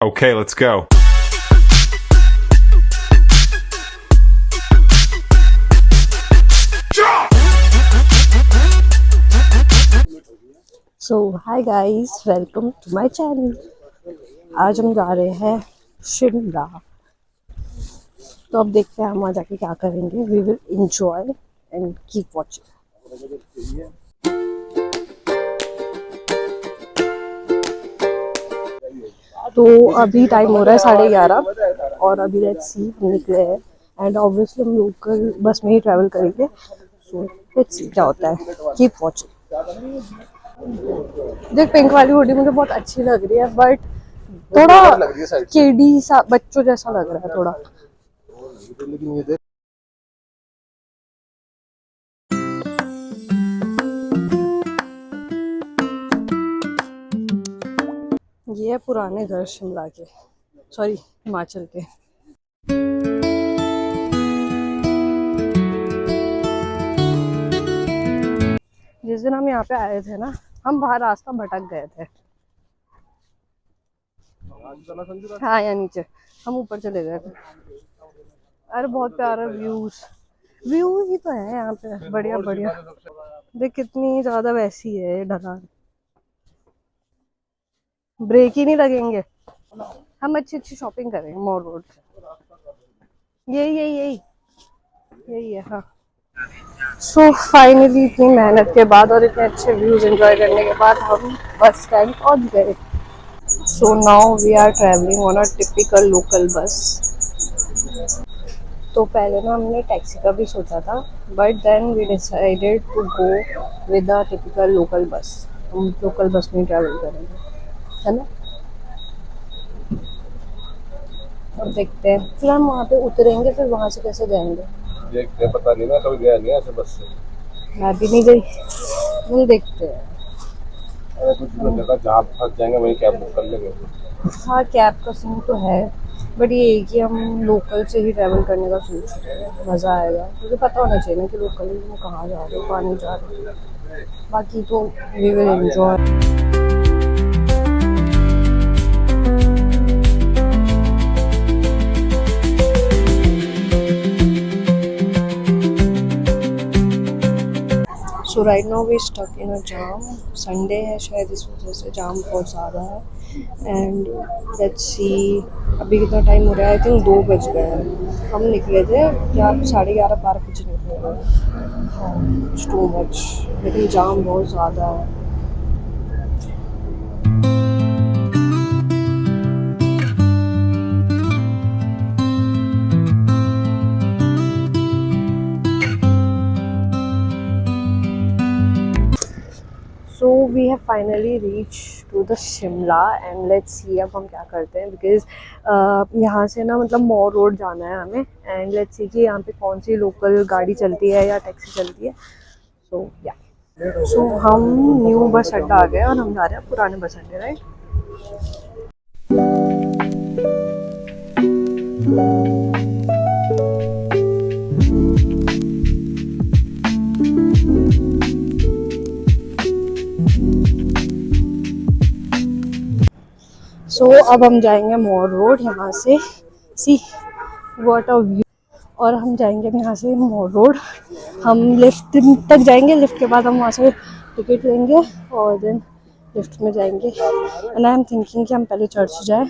Okay, let's go. So hi guys, welcome to my channel. आज हम जा रहे हैं शिमला। तो अब देखते हैं हम वहाँ जाके क्या करेंगे। We will enjoy and keep watching. तो अभी टाइम हो रहा है 11:30 और अभी लेट्स सी हम निकले हैं एंड ऑब्वियसली हम लोकल बस में ही ट्रैवल करेंगे। सो लेट्स सी क्या होता है। Keep watching. देख, पिंक वाली हुडी मुझे बहुत अच्छी लग रही है, बट थोड़ा केडी सा बच्चों जैसा लग रहा है थोड़ा। ये है पुराने घर शिमला के, सॉरी हिमाचल के। जिस दिन हम यहाँ पे आए थे ना, हम बाहर रास्ता भटक गए थे। हाँ, या नीचे हम ऊपर चले गए थे। अरे बहुत प्यारा व्यू ही तो है यहाँ पे, बढ़िया बढ़िया। देख कितनी ज्यादा वैसी है ढलान, ब्रेक ही नहीं लगेंगे। हम अच्छी अच्छी शॉपिंग करेंगे मॉल रोड से। यही यही यही यही है। हाँ, सो फाइनली इतनी मेहनत के बाद और इतने अच्छे व्यूज एंजॉय करने के बाद हम बस स्टैंड पहुंच गए। So now we are travelling on a typical local bus. तो पहले ना हमने टैक्सी का भी सोचा था, but then we decided to go with a typical local bus. हम लोकल बस में ट्रैवल करेंगे, है ना। अब देखते हैं, फिर हम वहाँ पे उतरेंगे, फिर वहाँ से कैसे जाएंगे देखते हैं। पता नहीं, ना कभी गया नहीं ऐसे बस से। मैं भी नहीं गई, नहीं देखते हैं। अरे कुछ जगह जहाँ फंस जाएंगे वहीं कैब बुक कर लेंगे। हाँ, कैब का सीन तो है, बट ये है कि हम लोकल से ही ट्रैवल करने का सोच रहे हैं। मज़ा आएगा, मुझे पता होना चाहिए ना कि लोकल में कहाँ जा रहे हो, कहाँ नहीं जा रहे हो। बाकी तो we will enjoy. So right now we stuck in a jam. Sunday है शायद, इस वजह से जाम बहुत ज़्यादा है। एंड लेट्स सी, अभी कितना टाइम हो रहा है। आई थिंक 2 बज गए हैं। हम निकले थे या 11:30-12 बजे निकले थे। हाँ, इट्स टू मच, लेकिन जाम बहुत ज़्यादा है। So we have finally reach to the Shimla and let's see अब हम क्या करते हैं, बिकॉज यहाँ से ना मतलब मॉल रोड जाना है हमें। एंड लेट्स सी कि यहाँ पे कौन सी लोकल गाड़ी चलती है या टैक्सी चलती है। सो या सो हम न्यू बस अड्डा आ गए और हम जा रहे हैं पुराने बस अड्डे, राइट। सो अब हम जाएंगे मॉल रोड यहाँ से। See what a view. और हम जाएंगे यहाँ से मॉल रोड। हम लिफ्ट तक जाएंगे, लिफ्ट के बाद हम वहाँ से टिकट लेंगे और देन लिफ्ट में जाएंगे। एंड आई एम थिंकिंग कि हम पहले चर्च जाए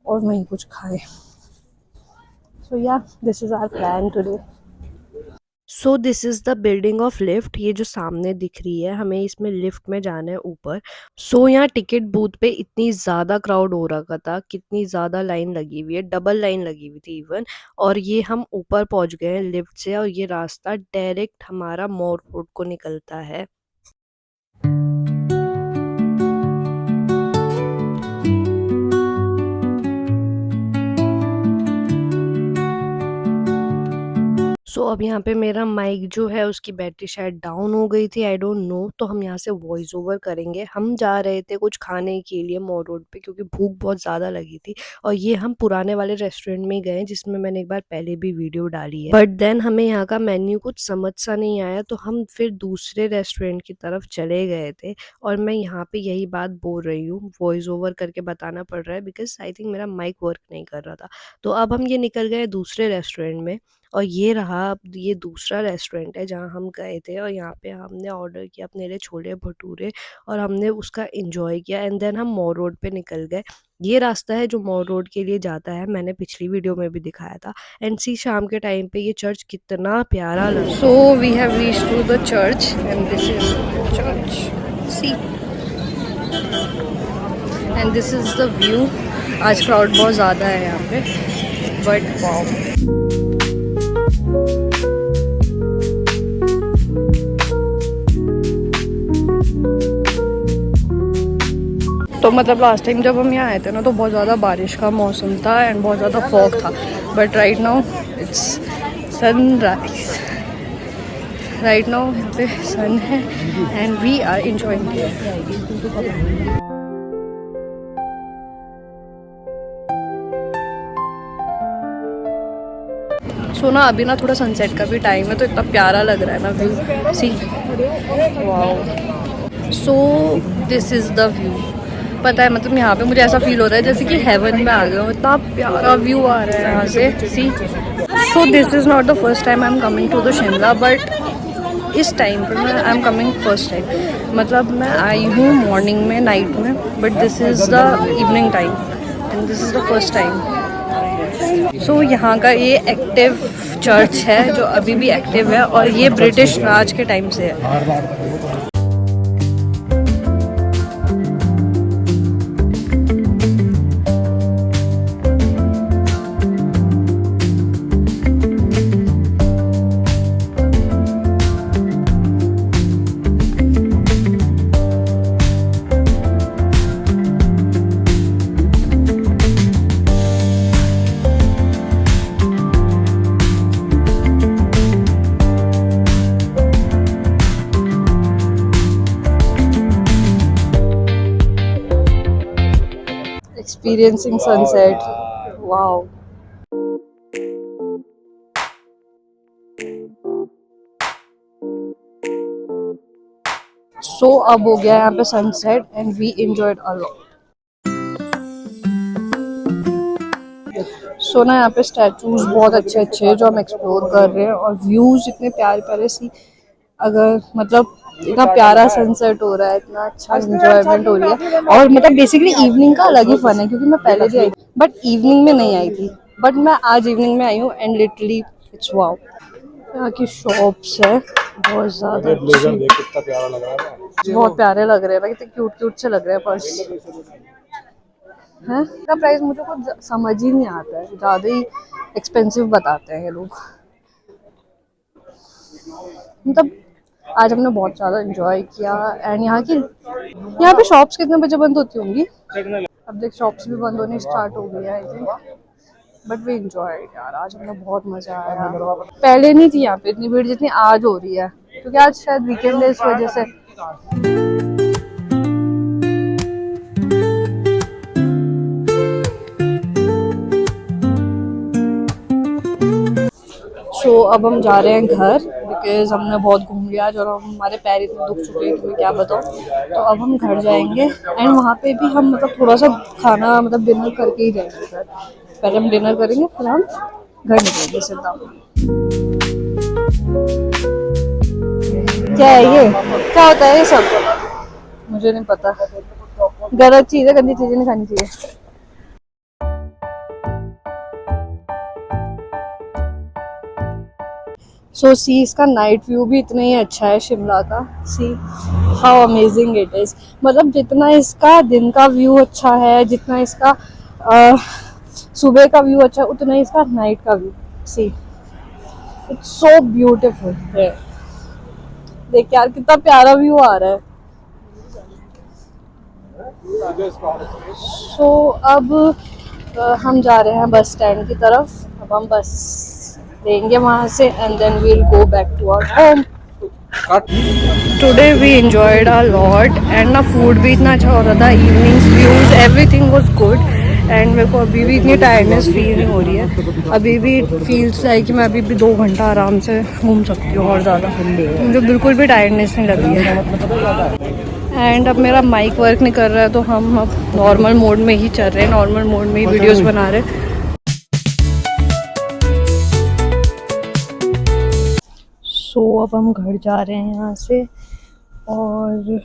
और वहीं कुछ खाएं। So yeah this is our plan today. So this is the building of lift. ये जो सामने दिख रही है, हमें इसमें लिफ्ट में जाना है ऊपर। सो यहाँ टिकट बूथ पे इतनी ज़्यादा क्राउड हो रखा था, कितनी ज़्यादा लाइन लगी हुई है, डबल लाइन लगी हुई थी इवन। और ये हम ऊपर पहुँच गए हैं लिफ्ट से और ये रास्ता डायरेक्ट हमारा मॉल रोड को निकलता है। सो अब यहाँ पे मेरा माइक जो है उसकी बैटरी शायद डाउन हो गई थी, आई डोंट नो। तो हम यहाँ से वॉइस ओवर करेंगे। हम जा रहे थे कुछ खाने के लिए मॉल रोड पे, क्योंकि भूख बहुत ज़्यादा लगी थी। और ये हम पुराने वाले रेस्टोरेंट में गए जिसमें मैंने एक बार पहले भी वीडियो डाली है। बट देन हमें यहाँ का मेन्यू कुछ समझ सा नहीं आया, तो हम फिर दूसरे रेस्टोरेंट की तरफ चले गए थे। और मैं यहाँ पे यही बात बोल रही हूँ, वॉइस ओवर करके बताना पड़ रहा है बिकॉज आई थिंक मेरा माइक वर्क नहीं कर रहा था। तो अब हम ये निकल गए दूसरे रेस्टोरेंट में। और ये रहा, अब ये दूसरा रेस्टोरेंट है जहाँ हम गए थे। और यहाँ पे हमने ऑर्डर किया अपने लिए छोले भटूरे, और हमने उसका एंजॉय किया। एंड देन हम मॉल रोड पे निकल गए। ये रास्ता है जो मॉल रोड के लिए जाता है, मैंने पिछली वीडियो में भी दिखाया था। एंड सी शाम के टाइम पे ये चर्च कितना प्यारा लगा। So we have reached to the church and this is church, see and this is the view. आज क्राउड बहुत ज़्यादा है यहाँ पे, बट वाओ। तो मतलब लास्ट टाइम जब हम यहाँ आए थे ना, तो बहुत ज़्यादा बारिश का मौसम था एंड बहुत ज़्यादा फॉग था। But right now it's sunrise. Right now यहाँ पे सन है and we are enjoying it. So ना अभी ना थोड़ा सनसेट का भी टाइम है, तो इतना प्यारा लग रहा है ना view, see wow. So this is the view. पता है मतलब यहाँ पे मुझे ऐसा फील हो रहा है जैसे कि हेवन में आ गया हूँ, इतना प्यारा व्यू आ रहा है यहाँ से, see. So this is not the first time I am coming to the Shimla, but इस टाइम पर मैं I am coming first time. मतलब मैं आई हूँ मॉर्निंग में, नाइट में, but this is the evening time and this is the first time. So यहाँ का ये एक्टिव चर्च है जो अभी भी एक्टिव है, और ये ब्रिटिश राज के टाइम से है। Experiencing sunset. Wow. So अब हो गया यहाँ पे sunset and we enjoyed a lot. So ना यहाँ पे स्टैचूज बहुत अच्छे अच्छे हैं जो हम एक्सप्लोर कर रहे हैं, और व्यूज इतने प्यारे प्यारे सी। अगर मतलब इतना प्यारा सनसेट हो रहा है, इतना अच्छा एंजॉयमेंट हो रही है। और मतलब बेसिकली इवनिंग का अलग ही फन है, क्योंकि मैं पहले भी आई थी बट इवनिंग में नहीं आई थी, बट मैं आज इवनिंग में आई हूँ एंड लिटरली इट्स वाओ। यहाँ की शॉप्स है बहुत ज्यादा अच्छी, कितना प्यारा लग रहा है, बहुत प्यारे लग रहे हैं ना, कितने क्यूट क्यूट से लग रहे हैं पर्स है। इसका प्राइस मुझे कुछ समझ ही नहीं आता है, ज़्यादा ही एक्सपेंसिव बताते हैं ये लोग। मतलब आज हमने बहुत ज़्यादा एंजॉय किया। एंड यहाँ पे शॉप्स कितने बजे बंद होती होंगी? अब देख शॉप्स भी बंद होनी स्टार्ट हो गई है I think, but we enjoy यार। आज हमें बहुत मज़ा आया। पहले नहीं थी यहाँ पे इतनी भीड़ जितनी आज हो रही है, क्योंकि आज शायद वीकेंड है इस वजह से। सो अब हम जा रहे हैं घर, बिकॉज हमने बहुत घूम लिया आज और हमारे पैर इतने दुख चुके हैं कि मैं क्या बताऊँ। तो अब हम घर जाएंगे एंड वहाँ पे भी हम मतलब थोड़ा सा खाना मतलब डिनर करके ही जाएंगे घर। पहले हम डिनर करेंगे फिर हम घर निकलेंगे सीधा। क्या है ये, क्या होता है ये सब? मुझे नहीं पता, गलत चीज़ है, गंदी चीज़ें नहीं खानी चाहिए। सो सी इसका नाइट व्यू भी इतना ही अच्छा है शिमला का। See how amazing it is. मतलब जितना इसका दिन का व्यू अच्छा है, जितना इसका सुबह का व्यू अच्छा है, उतना ही इसका नाइट का view. See it's so beautiful है। देख यार कितना प्यारा व्यू आ रहा है। सो अब हम जा रहे हैं बस स्टैंड की तरफ। अब हम बस लेंगे वहाँ से and then we'll go back to our home. Today we enjoyed a lot and ना फूड भी इतना अच्छा हो रहा था, evenings views everything was good and मेरे को अभी भी इतनी टायर्डनेस फील नहीं हो रही है। अभी भी फील्स लाइक कि मैं अभी भी 2 घंटा आराम से घूम सकती हूँ और ज़्यादा, मुझे बिल्कुल भी टायर्डनेस नहीं लग रही है। एंड अब मेरा माइक वर्क नहीं कर रहा है तो हम अब नॉर्मल मोड में ही चल रहे हैं, नॉर्मल मोड में ही वीडियोज़ बना रहे हैं। सो अब हम घर जा रहे हैं यहाँ से और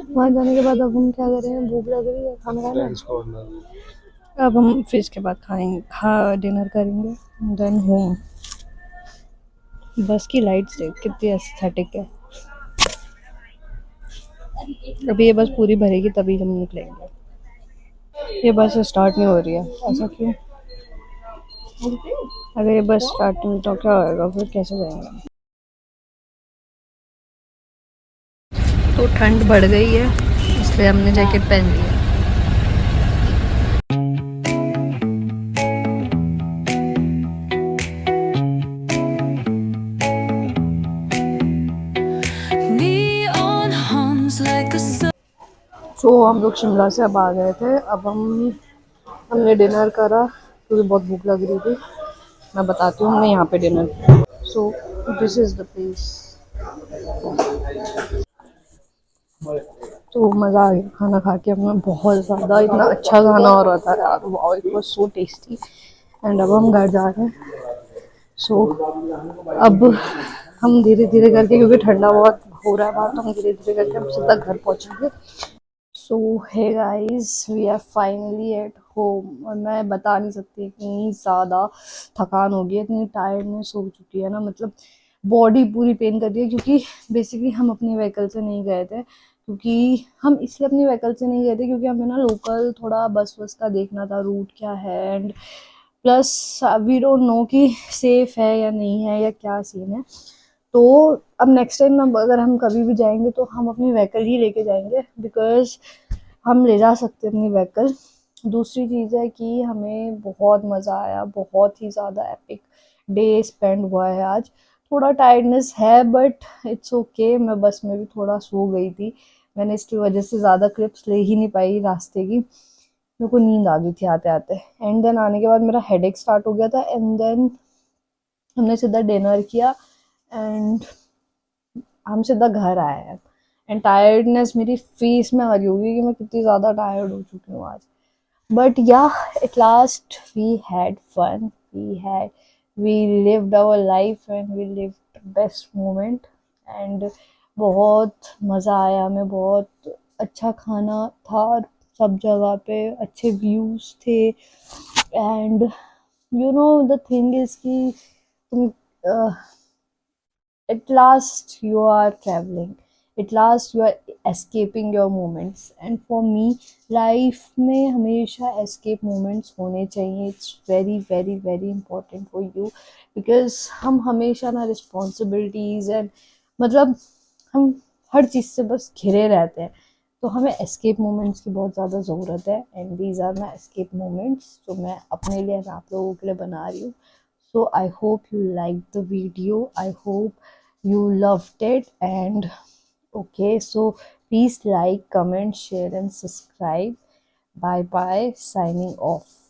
वहाँ जाने के बाद अब हम क्या कर रहे हैं, भूख लग रही है, खाना खाना है। अब हम फिर इसके बाद डिनर करेंगे देन होम। बस की लाइट्स देख कितनी एस्थेटिक है। अभी ये बस पूरी भरेगी तभी हम निकलेंगे। ये बस स्टार्ट नहीं हो रही है, ऐसा क्यों? अगर ये बस स्टार्ट नहीं हुई तो क्या होगा, फिर कैसे जाएंगे? तो ठंड बढ़ गई है इसलिए हमने जैकेट पहन ली है। तो हम लोग शिमला से अब आ गए थे। अब हमने डिनर करा क्योंकि बहुत भूख लग रही थी। मैं बताती हूँ हमने यहाँ पे dinner. So this is the place. तो मज़ा आ गया खाना खा के हमें बहुत ज़्यादा, इतना अच्छा खाना हो रहा था यार, wow it was so tasty. And अब हम घर जा रहे हैं। सो अब हम धीरे धीरे करके, क्योंकि ठंडा बहुत हो रहा है बाहर, तो हम धीरे धीरे करके हम सीधा घर पहुँचेंगे। So hey guys, we are finally at home. और मैं बता नहीं सकती इतनी ज़्यादा थकान हो गई है, इतनी टायर्डनेस हो चुकी है ना, मतलब बॉडी पूरी पेन कर रही है। क्योंकि बेसिकली हम अपनी व्हीकल से नहीं गए थे, क्योंकि हम इसलिए अपनी व्हीकल से नहीं गए थे क्योंकि हमें ना लोकल थोड़ा बस वस का देखना था, रूट क्या है, and plus we don't know कि सेफ है या नहीं है या क्या सीन है। तो अब नेक्स्ट टाइम अगर हम कभी भी जाएंगे तो हम अपनी व्हीकल ही लेके जाएंगे, बिकॉज हम ले जा सकते हैं अपनी व्हीकल। दूसरी चीज़ है कि हमें बहुत मज़ा आया, बहुत ही ज़्यादा एपिक डे स्पेंड हुआ है आज। थोड़ा टायर्डनेस है बट इट्स ओके। मैं बस में भी थोड़ा सो गई थी, मैंने इसकी वजह से ज़्यादा क्लिप्स ले ही नहीं पाई रास्ते की। मेरे को नींद आ गई थी आते आते, एंड देन आने के बाद मेरा हेडेक स्टार्ट हो गया था। एंड देन हमने सीधा डिनर किया एंड हम सीधा घर आए हैं। एंड टायर्डनेस मेरी फेस में आ रही होगी कि मैं कितनी ज़्यादा टायर्ड हो चुकी हूँ आज। But yeah at last we had fun, we lived our life and we lived best moment. And बहुत मज़ा आया हमें, बहुत अच्छा खाना था सब जगह पे, अच्छे व्यूज़ थे। And you know the thing is कि तुम at last you are traveling, at last you are escaping your moments, and for me life में हमेशा escape moments होने चाहिए। It's very very very important for you, because हम हमेशा ना responsibilities and मतलब हम हर चीज़ से बस घिरे रहते हैं। तो हमें escape moments की बहुत ज़्यादा ज़रूरत है, and these are my escape moments जो मैं अपने लिए और आप लोगों के लिए बना रही हूँ। So I hope you liked the video, I hope you loved it, and okay, so please like, comment, share and subscribe. Bye bye, signing off.